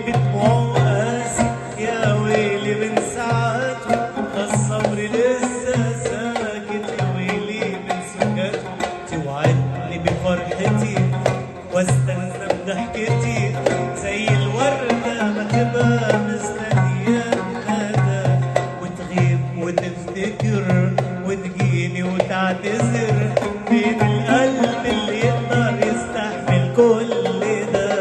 بدموعه قاسي، يا ويلي من ساعاته الصبر لسه ساكت، يا ويلي من سكاته توعدني بفرحتي واستنى بضحكتي زي الوردة ما تبقى مستنية الندى، وتغيب وتفتكر وتجيني وتعتذر، فين القلب اللي يقدر يستحمل كل ده؟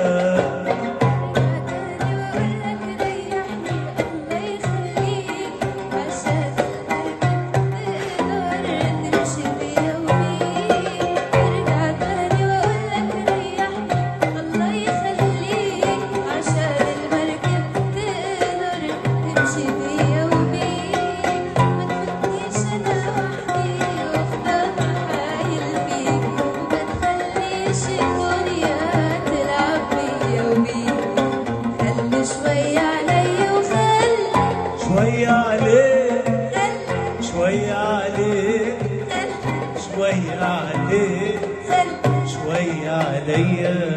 شوية عليك شوية عليك شوية عليك شوية عليا.